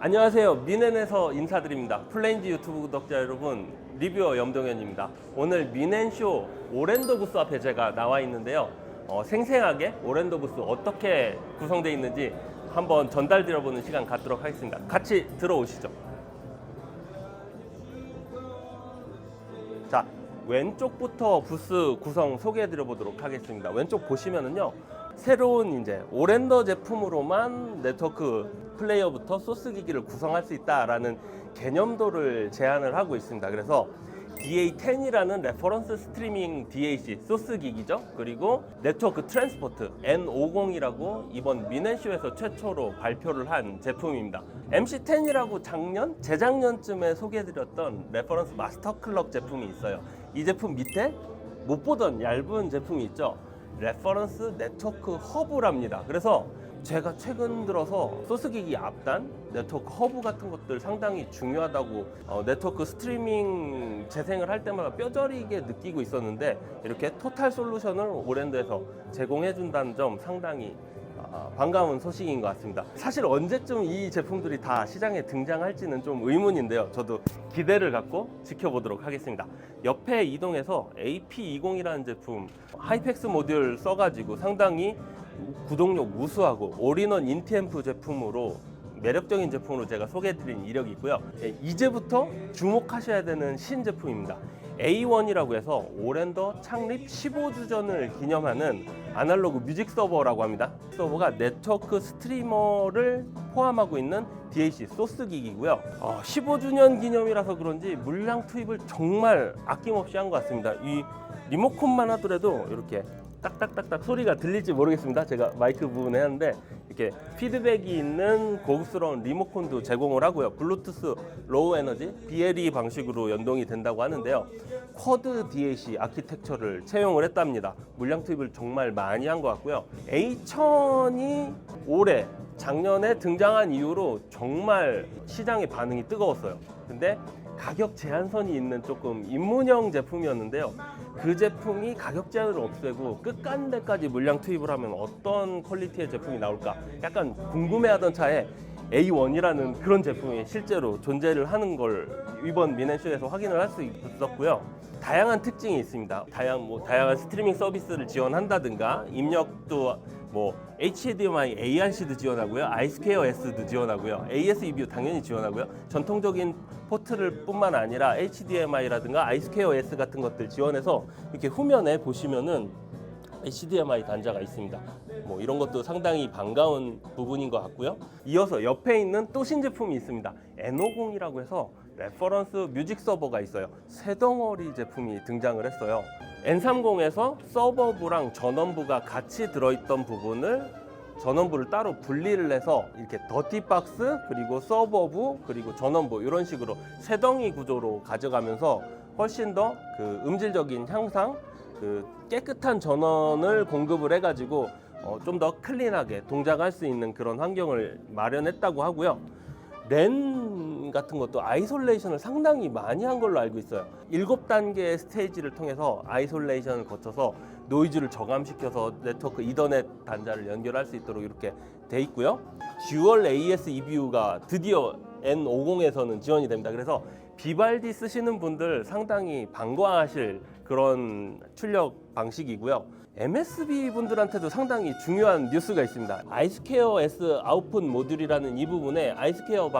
안녕하세요. 미넨에서 인사드립니다. 플레인즈 유튜브 구독자 여러분, 리뷰어 염동현입니다. 오늘 미넨쇼 오랜도 부스 앞에 제가 나와 있는데요. 생생하게 오랜도 부스 어떻게 구성되어 있는지 한번 전달드려보는 시간 갖도록 하겠습니다. 같이 들어오시죠. 자, 왼쪽부터 부스 구성 소개해드려 보도록 하겠습니다. 왼쪽 보시면은요, 새로운 이제 오랜더 제품으로만 네트워크 플레이어부터 소스 기기를 구성할 수 있다라는 개념도를 제안을 하고 있습니다. 그래서 DA10이라는 레퍼런스 스트리밍 DAC 소스 기기죠. 그리고 네트워크 트랜스포트 N50이라고 이번 미넨쇼에서 최초로 발표를 한 제품입니다. MC10이라고 재작년쯤에 소개해드렸던 레퍼런스 마스터 클럭 제품이 있어요. 이 제품 밑에 못 보던 얇은 제품이 있죠. 레퍼런스 네트워크 허브랍니다. 그래서 제가 최근 들어서 소스기기 앞단, 네트워크 허브 같은 것들 상당히 중요하다고 네트워크 스트리밍 재생을 할 때마다 뼈저리게 느끼고 있었는데, 이렇게 토탈 솔루션을 오랜도에서 제공해준다는 점 상당히 반가운 소식인 것 같습니다. 사실 언제쯤 이 제품들이 다 시장에 등장할지는 좀 의문인데요. 저도 기대를 갖고 지켜보도록 하겠습니다. 옆에 이동해서 AP20이라는 제품, 하이펙스 모듈 써가지고 상당히 구동력 우수하고 올인원 인티앰프 제품으로 매력적인 제품으로 제가 소개해드린 이력이 있고요. 이제부터 주목하셔야 되는 신제품입니다. A1이라고 해서 오랜더 창립 15주년을 기념하는 아날로그 뮤직 서버라고 합니다. 서버가 네트워크 스트리머를 포함하고 있는 DAC 소스 기기고요. 15주년 기념이라서 그런지 물량 투입을 정말 아낌없이 한 것 같습니다. 이 리모컨만 하더라도 이렇게 딱딱딱딱 소리가 들릴지 모르겠습니다. 제가 마이크 부분에 하는데 이렇게 피드백이 있는 고급스러운 리모컨도 제공을 하고요. 블루투스 로우 에너지 BLE 방식으로 연동이 된다고 하는데요. 쿼드 DAC 아키텍처를 채용을 했답니다. 물량 투입을 정말 많이 한 것 같고요. A1000이 올해 작년에 등장한 이후로 정말 시장의 반응이 뜨거웠어요. 근데 가격 제한선이 있는 조금 입문형 제품이었는데요. 그 제품이 가격 제한을 없애고 끝간데까지 물량 투입을 하면 어떤 퀄리티의 제품이 나올까 약간 궁금해하던 차에 A1이라는 그런 제품이 실제로 존재를 하는 걸 이번 미넨쇼에서 확인을 할 수 있었고요. 다양한 특징이 있습니다. 다양한 스트리밍 서비스를 지원한다든가, 입력도 HDMI, ARC도 지원하고요, 아이스퀘어 S도 지원하고요, AS EView 당연히 지원하고요. 전통적인 포트를 뿐만 아니라 HDMI라든가 아이스퀘어 S 같은 것들 지원해서 이렇게 후면에 보시면은 HDMI 단자가 있습니다. 이런 것도 상당히 반가운 부분인 것 같고요. 이어서 옆에 있는 또 신제품이 있습니다. N50이라고 해서 레퍼런스 뮤직 서버가 있어요. 세 덩어리 제품이 등장을 했어요. N30에서 서버부랑 전원부가 같이 들어있던 부분을 전원부를 따로 분리를 해서 이렇게 더티박스, 그리고 서버부, 그리고 전원부 이런 식으로 세 덩이 구조로 가져가면서 훨씬 더 그 음질적인 향상, 그 깨끗한 전원을 공급을 해가지고 좀 더 클린하게 동작할 수 있는 그런 환경을 마련했다고 하고요. 랜 같은 것도 아이솔레이션을 상당히 많이 한 걸로 알고 있어요. 7단계의 스테이지를 통해서 아이솔레이션을 거쳐서 노이즈를 저감시켜서 네트워크 이더넷 단자를 연결할 수 있도록 이렇게 돼 있고요. 듀얼 AS EVU가 드디어 N50에서는 지원이 됩니다. 그래서 비발디 쓰시는 분들 상당히 반가워하실 그런 출력 방식이고요. MSB 분들한테도 상당히 중요한 뉴스가 있습니다. 아이스퀘어 S 아웃풋 모듈이라는 이 부분에 아이스퀘어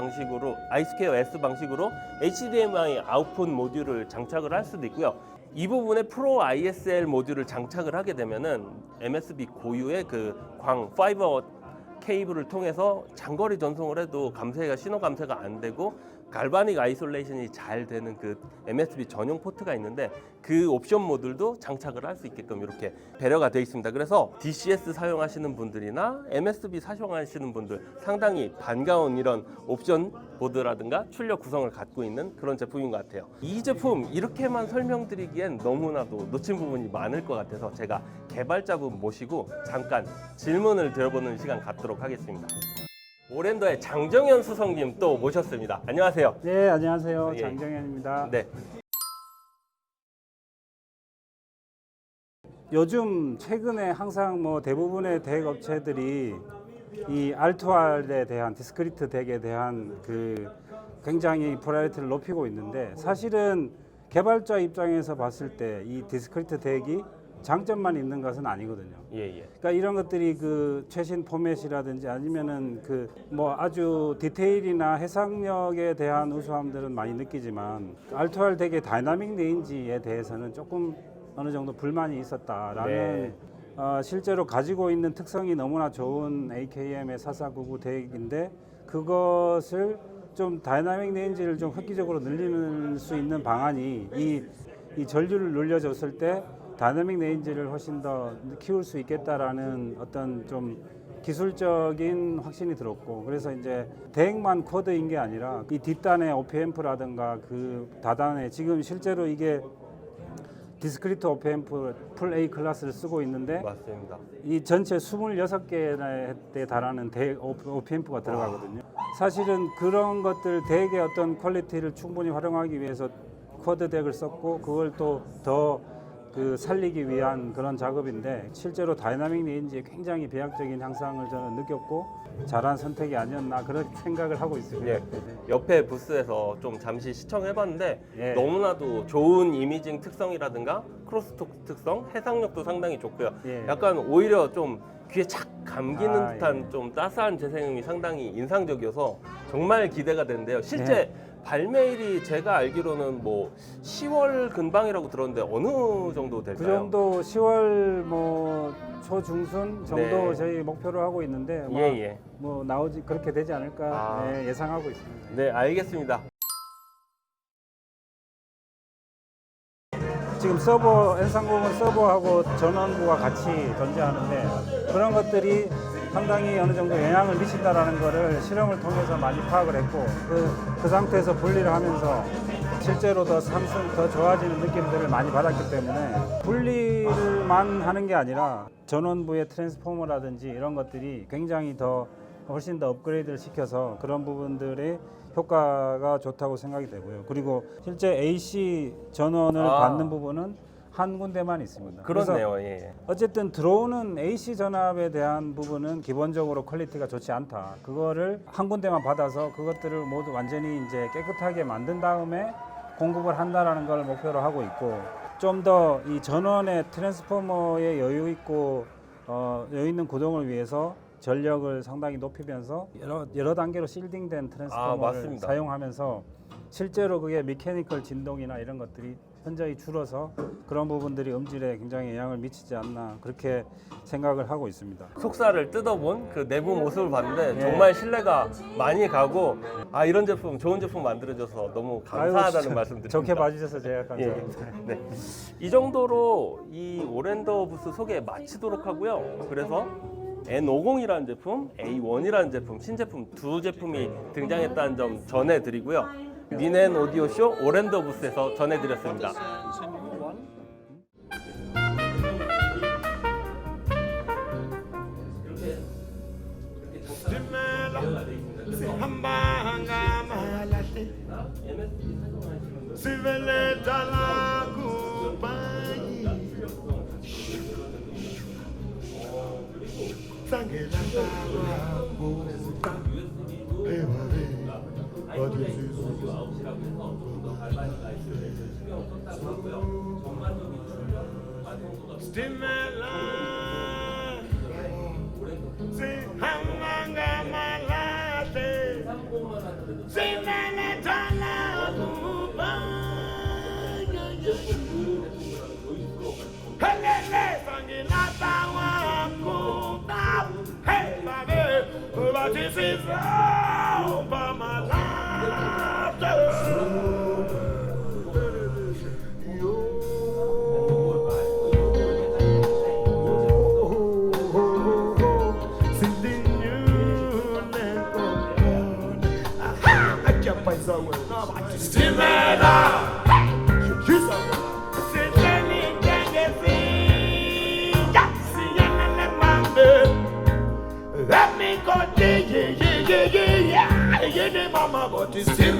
S 방식으로 HDMI 아웃풋 모듈을 장착을 할 수도 있고요. 이 부분에 프로 ISL 모듈을 장착을 하게 되면은 MSB 고유의 그 파이버 케이블을 통해서 장거리 전송을 해도 신호 감쇄가 안 되고 갈바닉 아이솔레이션이 잘 되는 그 MSB 전용 포트가 있는데, 그 옵션 모듈도 장착을 할 수 있게끔 이렇게 배려가 되어 있습니다. 그래서 DCS 사용하시는 분들이나 MSB 사용하시는 분들 상당히 반가운 이런 옵션 보드라든가 출력 구성을 갖고 있는 그런 제품인 것 같아요. 이 제품 이렇게만 설명드리기엔 너무나도 놓친 부분이 많을 것 같아서 제가 개발자분 모시고 잠깐 질문을 드려보는 시간 갖도록 하겠습니다. 오랜더의 장정현 수석님 또 모셨습니다. 안녕하세요. 네, 안녕하세요. 예. 장정현입니다. 네. 요즘 최근에 항상 대부분의 대행업체들이 이 R2R에 대한 디스크리트 덱에 대한 그 굉장히 프라이어리티를 높이고 있는데 사실은 개발자 입장에서 봤을 때 이 디스크리트 덱이 장점만 있는 것은 아니거든요. 예. 그러니까 이런 것들이 그 최신 포맷이라든지 아니면은 그 뭐 아주 디테일이나 해상력에 대한 우수함들은 많이 느끼지만 R2R 덱의 다이나믹 레인지에 대해서는 조금 어느 정도 불만이 있었다라는 실제로 가지고 있는 특성이 너무나 좋은 AKM의 4499 덱인데 그것을 좀 다이나믹 레인지를 좀 획기적으로 늘릴 수 있는 방안이 이 전류를 늘려줬을 때 다이나믹 레인지를 훨씬 더 키울 수 있겠다라는 어떤 좀 기술적인 확신이 들었고 그래서 이제 덱만 쿼드인 게 아니라 이 뒷단의 OP앰프라든가 그 다단에 지금 실제로 이게 디스크리트 OP앰프 풀 A 클래스를 쓰고 있는데 맞습니다. 이 전체 26개에 달하는 OP앰프가 들어가거든요. 사실은 그런 것들 덱의 어떤 퀄리티를 충분히 활용하기 위해서 쿼드 덱을 썼고 그걸 또 더 그 살리기 위한 그런 작업인데 실제로 다이나믹 레인지에 굉장히 비약적인 향상을 저는 느꼈고 잘한 선택이 아니었나 그런 생각을 하고 있습니다. 예. 옆에 부스에서 좀 잠시 시청해봤는데 예. 너무나도 좋은 이미징 특성이라든가 크로스톡 특성, 해상력도 상당히 좋고요. 예. 약간 오히려 좀 귀에 착 감기는 듯한 예. 좀 따스한 재생음이 상당히 인상적이어서 정말 기대가 되는데요. 실제 발매일이 제가 알기로는 뭐 10월 근방이라고 들었는데 어느 정도 될까요? 그 정도 10월 뭐 초중순 정도 네. 저희 목표로 하고 있는데 아마 예. 뭐 나오지 그렇게 되지 않을까 아. 예상하고 있습니다. 네, 알겠습니다. 지금 서버 N30은 서버하고 전원부가 같이 존재하는데 그런 것들이 상당히 어느 정도 영향을 미친다라는 것을 실험을 통해서 많이 파악을 했고 그 상태에서 분리를 하면서 실제로 더 좋아지는 느낌들을 많이 받았기 때문에 분리를만 하는 게 아니라 전원부의 트랜스포머라든지 이런 것들이 굉장히 훨씬 더 업그레이드를 시켜서 그런 부분들의 효과가 좋다고 생각이 되고요. 그리고 실제 AC 전원을 받는 부분은 한 군데만 있습니다. 그렇네요. 예. 어쨌든 들어오는 AC 전압에 대한 부분은 기본적으로 퀄리티가 좋지 않다. 그거를 한 군데만 받아서 그것들을 모두 완전히 이제 깨끗하게 만든 다음에 공급을 한다라는 걸 목표로 하고 있고 좀 더 이 전원의 트랜스포머에 여유 있는 구동을 위해서 전력을 상당히 높이면서 여러 단계로 실딩된 트랜스포머를 사용하면서 실제로 그게 미케니컬 진동이나 이런 것들이 현저히 줄어서 그런 부분들이 음질에 굉장히 영향을 미치지 않나 그렇게 생각을 하고 있습니다. 속살을 뜯어본 그 내부 모습을 봤는데 정말 신뢰가 많이 가고 이런 제품, 좋은 제품 만들어줘서 너무 감사하다는 말씀드립니다. 좋게 봐주셔서 제가 감사합니다. 네. 이 정도로 이 오랜더 부스 소개 마치도록 하고요. 그래서 N50이라는 제품, A1이라는 제품, 신제품 두 제품이 등장했다는 점 전해드리고요. 니넨 오디오쇼 오랜더 부스에서 전해드렸습니다. This is all by my life. Let me go, yeah, mama, but it's still